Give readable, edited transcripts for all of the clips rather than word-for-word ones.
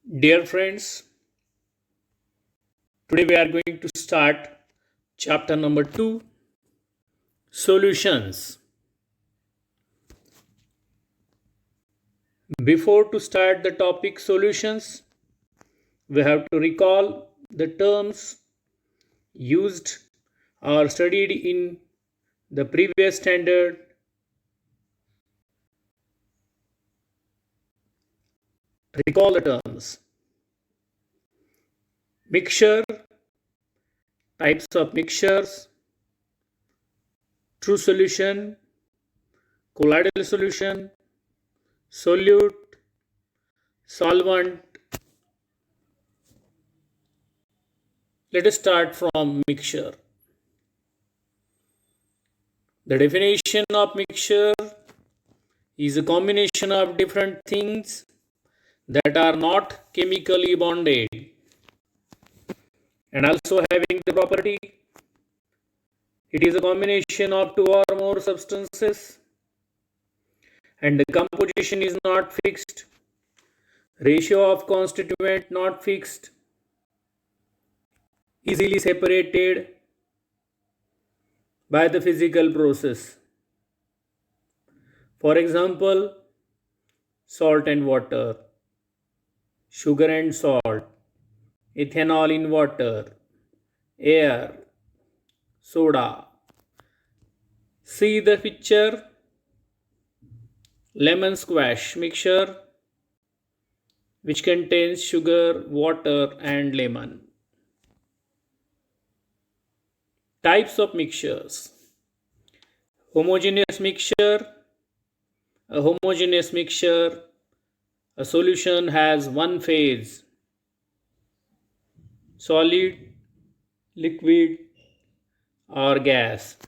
Dear friends, today we are going to start chapter number 2, Solutions. Before to start the topic solutions, we have to recall the terms used or studied in the previous standard. Recall the terms. Mixture, types of mixtures, true solution, colloidal solution, solute, solvent. Let us start from mixture. The definition of mixture is a combination of different things that are not chemically bonded and also having the property. It is a combination of two or more substances and the composition is not fixed. Ratio of constituent not fixed. Easily separated by the physical process. For example, salt and water, sugar and salt, ethanol in water, air, soda. See the picture. Lemon squash mixture which contains sugar, water and lemon. Types of mixtures. Homogeneous mixture. A homogeneous mixture, a solution has one phase, solid, liquid or gas.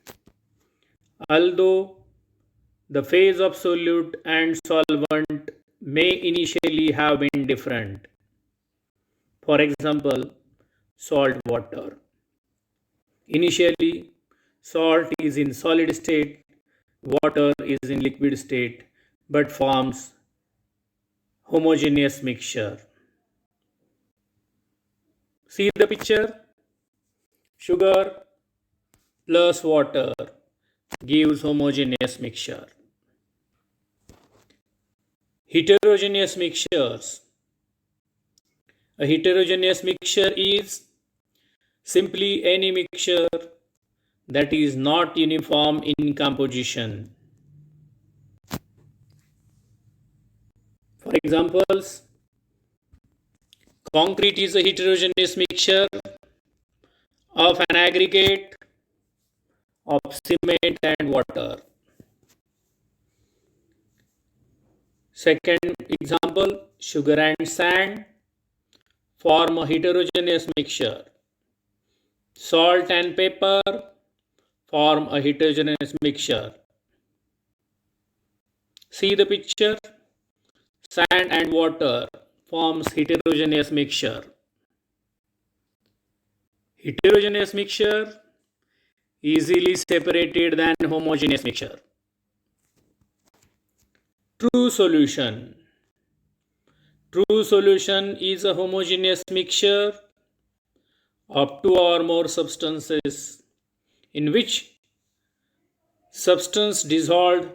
Although the phase of solute and solvent may initially have been different. For example, salt water. Initially, salt is in solid state, water is in liquid state, but forms homogeneous mixture. See the picture. Sugar plus water gives homogeneous mixture. Heterogeneous mixtures. A heterogeneous mixture is simply any mixture that is not uniform in composition. For examples, concrete is a heterogeneous mixture of an aggregate of cement and water. Second example, sugar and sand form a heterogeneous mixture. Salt and pepper form a heterogeneous mixture. See the picture. Sand and water forms heterogeneous mixture. Heterogeneous mixture easily separated than homogeneous mixture. True solution. True solution is a homogeneous mixture of two or more substances in which substance dissolved,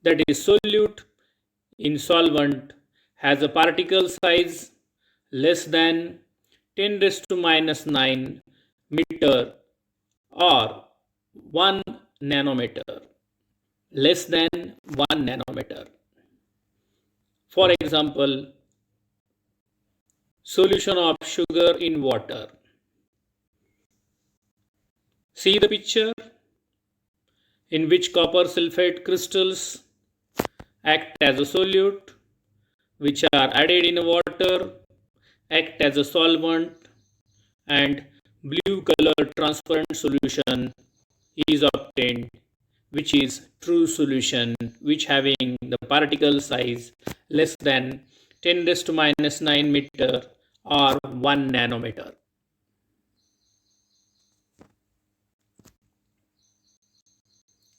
that is solute, in solvent has a particle size less than 10 raised to minus 9 meter or 1 nanometer, less than 1 nanometer. For example, solution of sugar in water. See the picture in which copper sulfate crystals act as a solute, which are added in water, act as a solvent, and blue color transparent solution is obtained, which is true solution, which having the particle size less than 10 raised to minus 9 meter or 1 nanometer.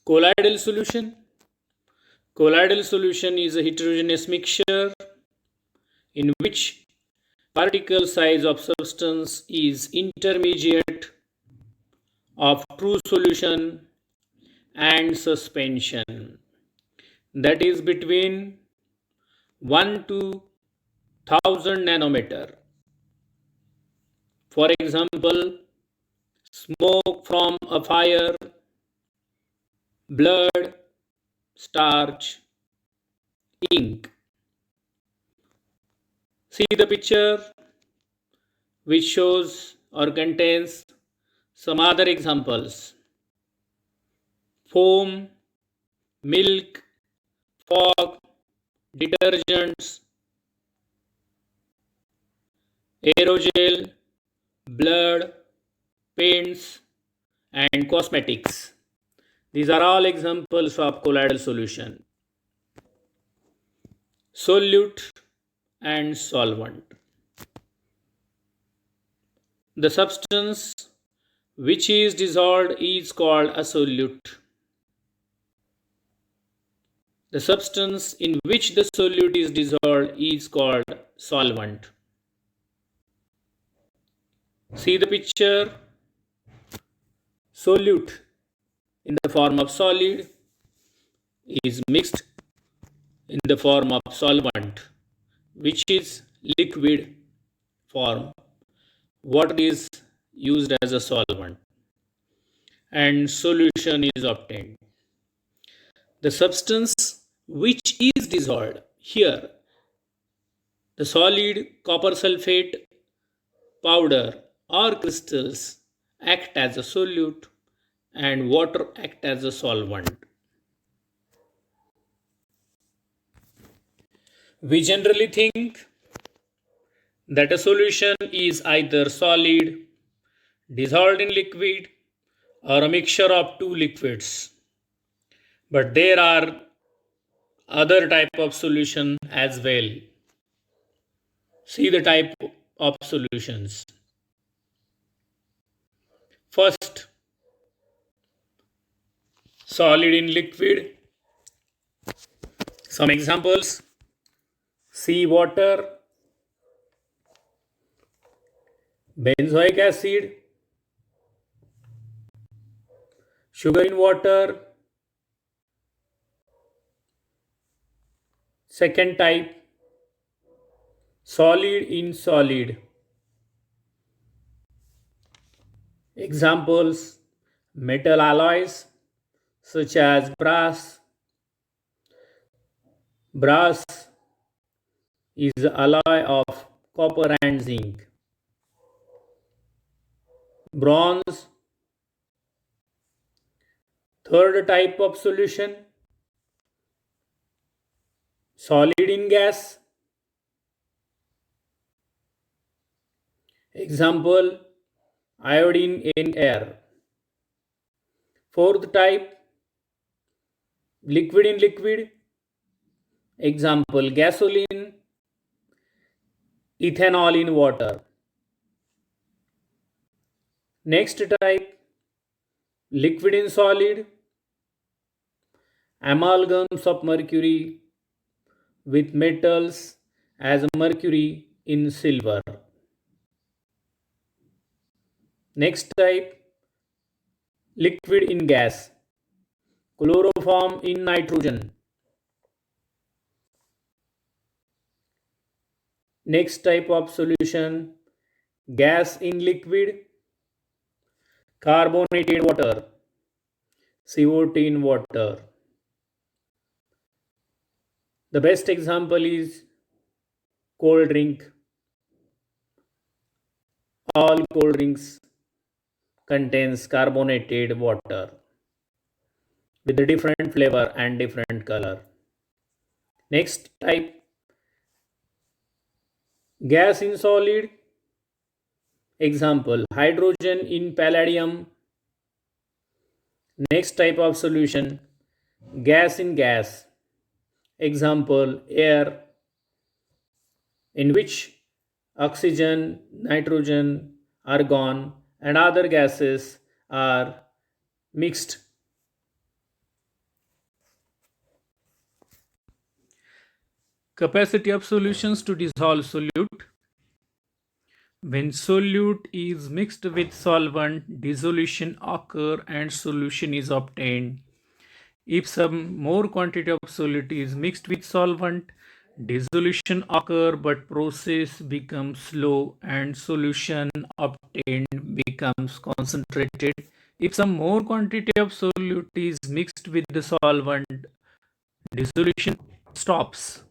Colloidal solution. Colloidal solution is a heterogeneous mixture in which particle size of substance is intermediate of true solution and suspension, that is between 1 to 1000 nanometer. For example, smoke from a fire, blood, starch, ink. See the picture which shows or contains some other examples: foam, milk, fog, detergents, aerogel, blood, paints, and cosmetics. These are all examples of colloidal solution. Solute and solvent. The substance which is dissolved is called a solute. The substance in which the solute is dissolved is called solvent. See the picture. Solute in the form of solid is mixed in the form of solvent, which is liquid form. Water is used as a solvent and solution is obtained. The substance which is dissolved here, the solid copper sulfate powder or crystals act as a solute and water act as a solvent. We generally think that a solution is either solid, dissolved in liquid, or a mixture of two liquids. But there are other type of solution as well. See the type of solutions. First, solid in liquid. Some examples: sea water, benzoic acid, sugar in water. Second type, solid in solid. Examples: metal alloys such as brass. Brass is the alloy of copper and zinc. Bronze. Third type of solution, solid in gas. Example, iodine in air. Fourth type, liquid in liquid. Example, gasoline, ethanol in water. Next type, liquid in solid, amalgams of mercury with metals as mercury in silver. Next type, liquid in gas, chloroform in nitrogen. Next type of solution, gas in liquid, carbonated water, CO2 in water. The best example is cold drink. All cold drinks contains carbonated water with a different flavor and different color. Next type, gas in solid. Example, hydrogen in palladium. Next type of solution, gas in gas. Example, air, in which oxygen, nitrogen, argon, and other gases are mixed. Capacity of solutions to dissolve solute. When solute is mixed with solvent, dissolution occurs and solution is obtained. If some more quantity of solute is mixed with solvent, dissolution occurs but process becomes slow and solution obtained becomes concentrated. If some more quantity of solute is mixed with the solvent, dissolution stops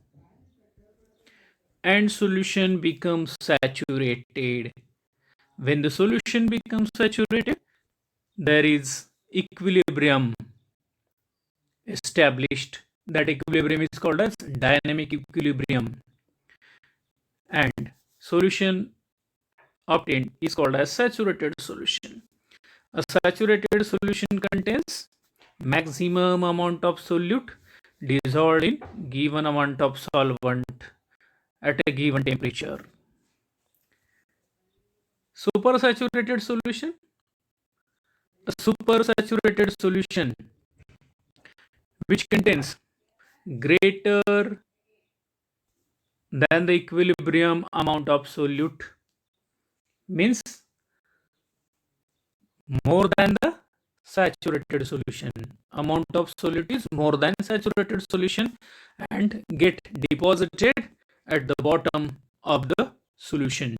and solution becomes saturated. When the solution becomes saturated, there is equilibrium established. That equilibrium is called as dynamic equilibrium, and solution obtained is called as saturated solution. A saturated solution contains maximum amount of solute dissolved in given amount of solvent at a given temperature. Supersaturated solution. A supersaturated solution which contains greater than the equilibrium amount of solute means more than the saturated solution. Amount of solute is more than saturated solution and get deposited at the bottom of the solution.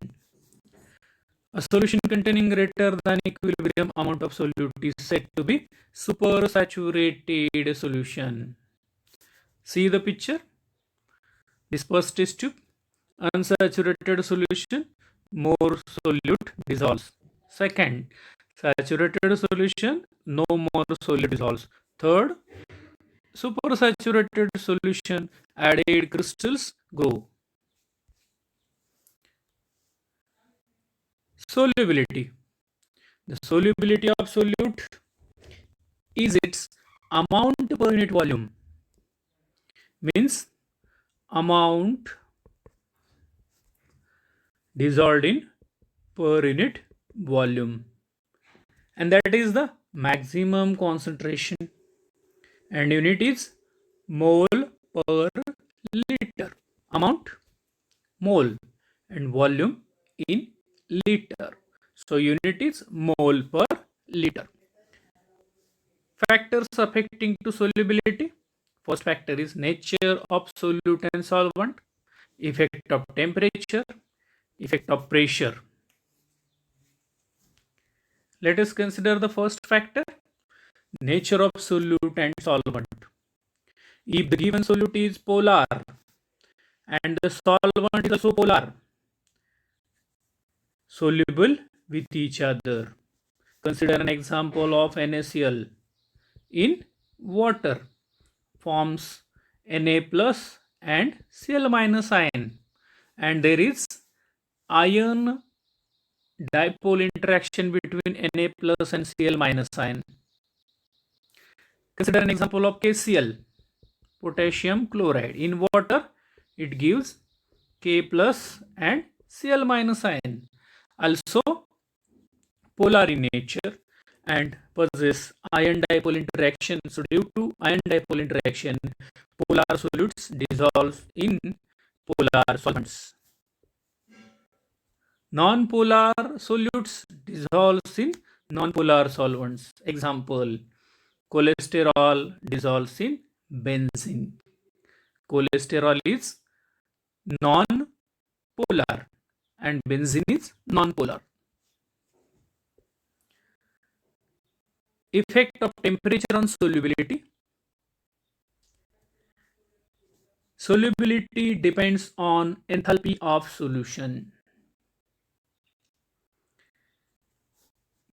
A solution containing greater than equilibrium amount of solute is said to be supersaturated solution. See the picture. This first test tube, unsaturated solution, more solute dissolves. Second, saturated solution, no more solute dissolves. Third, supersaturated solution, added crystals grow. Solubility. The solubility of solute is its amount per unit volume. Means amount dissolved in per unit volume, and that is the maximum concentration, and unit is mole per liter. Amount mole and volume in liter, so unit is mole per liter. Factors affecting to solubility. First factor is nature of solute and solvent, effect of temperature, effect of pressure. Let us consider the first factor, nature of solute and solvent. If the given solute is polar and the solvent is also polar, soluble with each other. Consider an example of NaCl in water forms Na plus and Cl minus ion, and there is ion dipole interaction between Na plus and Cl minus ion. Consider an example of KCl, potassium chloride. In water, it gives K plus and Cl minus ion. Also polar in nature and possess ion dipole interaction. So due to ion dipole interaction, polar solutes dissolve in polar solvents. Non-polar solutes dissolves in non-polar solvents. Example, cholesterol dissolves in benzene. Cholesterol is non-polar and benzene is non-polar. Effect of temperature on solubility. Solubility depends on enthalpy of solution.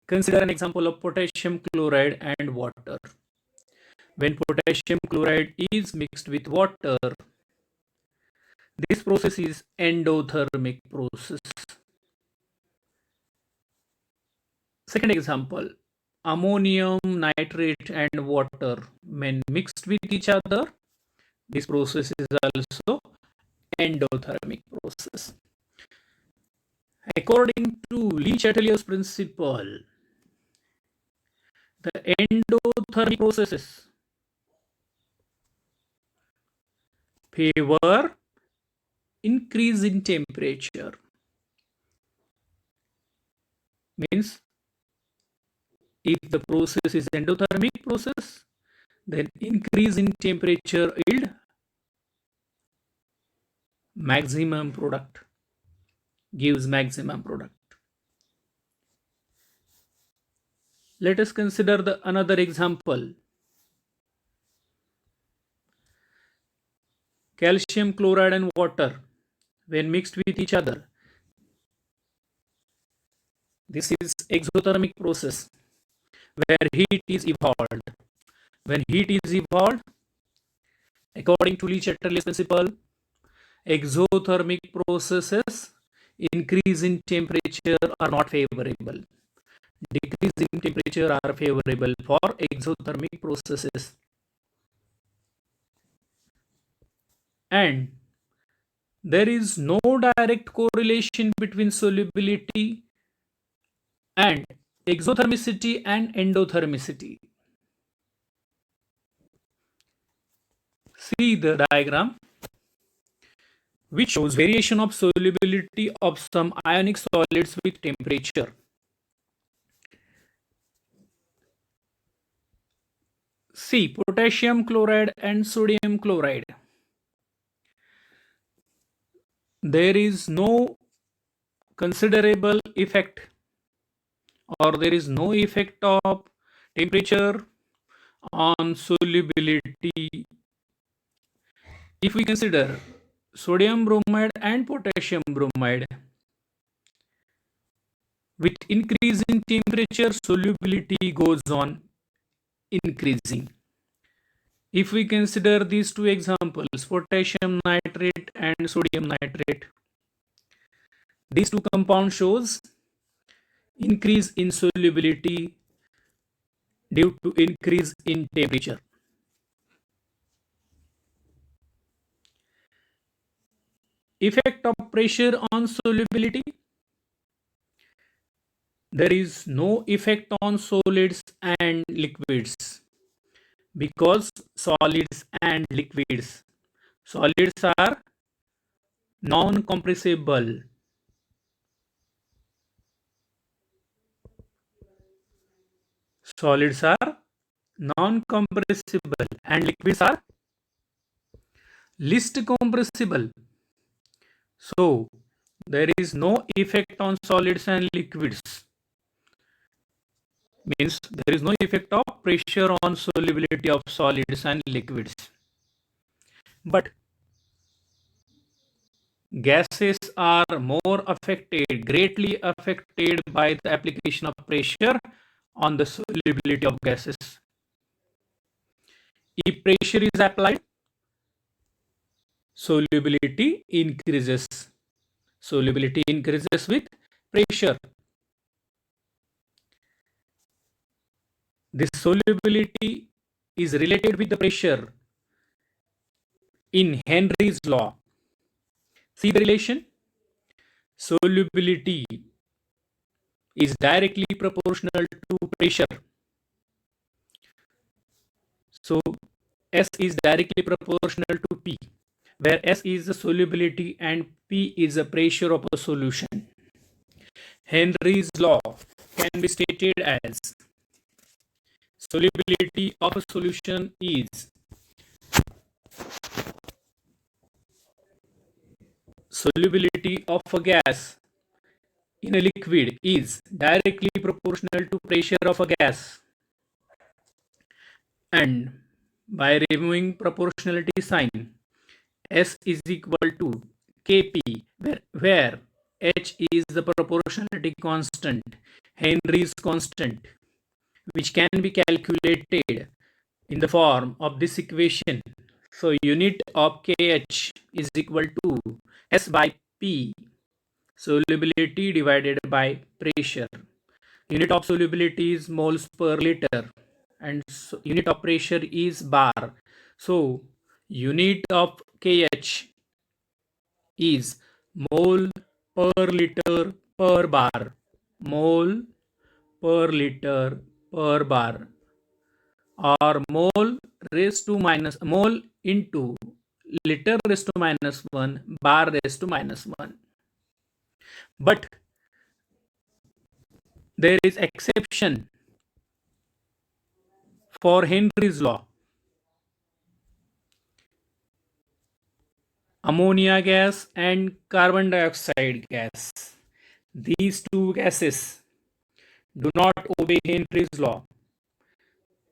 Consider an example of potassium chloride and water. When potassium chloride is mixed with water, this process is endothermic process. Second example, ammonium nitrate and water when mixed with each other, this process is also endothermic process. According to Le Chatelier's principle, the endothermic processes favor increase in temperature. Means if the process is endothermic process, then increase in temperature yield maximum product, gives maximum product. Let us consider the another example. Calcium chloride and water when mixed with each other. This is exothermic process where heat is evolved. When heat is evolved, according to Le-Chatterley's principle, exothermic processes increase in temperature are not favorable. Decrease in temperature are favorable for exothermic processes. And there is no direct correlation between solubility and exothermicity and endothermicity. See the diagram which shows variation of solubility of some ionic solids with temperature. See potassium chloride and sodium chloride. There is no considerable effect or there is no effect of temperature on solubility. If we consider sodium bromide and potassium bromide, with increase in temperature, solubility goes on increasing. If we consider these two examples, potassium nitrate and sodium nitrate, these two compounds shows increase in solubility due to increase in temperature. Effect of pressure on solubility. There is no effect on solids and liquids because solids and liquids, solids are non-compressible. Solids are non-compressible and liquids are least compressible. So there is no effect on solids and liquids. Means there is no effect of pressure on solubility of solids and liquids. But gases are more affected, greatly affected by the application of pressure on the solubility of gases. If pressure is applied, solubility increases. Solubility increases with pressure. This solubility is related with the pressure in Henry's law. See the relation? Solubility is directly proportional to pressure. So S is directly proportional to P, where S is the solubility and P is the pressure of a solution. Henry's law can be stated as solubility of a solution is solubility of a gas in a liquid is directly proportional to pressure of a gas, and by removing proportionality sign, S is equal to Kp, where H is the proportionality constant, Henry's constant, which can be calculated in the form of this equation. So unit of Kh is equal to S by P, solubility divided by pressure. Unit of solubility is moles per liter and unit of pressure is bar. So unit of Kh is mole per liter per bar. Mole per liter per bar, or mole raised to minus mole into liter raised to minus 1, bar raised to minus 1. But there is exception for Henry's law. Ammonia gas and carbon dioxide gas. These two gases do not obey Henry's law.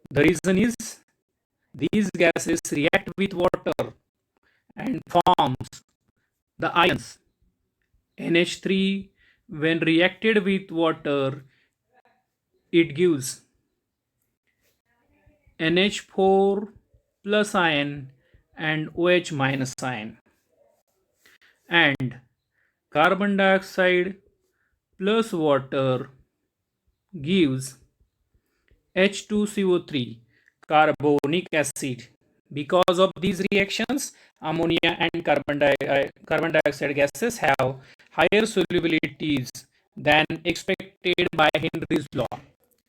The reason is these gases react with water and forms the ions. NH3, when reacted with water, it gives NH4 plus ion and OH minus ion. And carbon dioxide plus water gives H2CO3, carbonic acid. Because of these reactions, ammonia and carbon dioxide gases have higher solubilities than expected by Henry's law.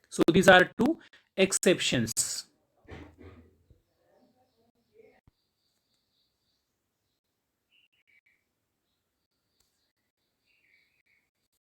So these are two exceptions.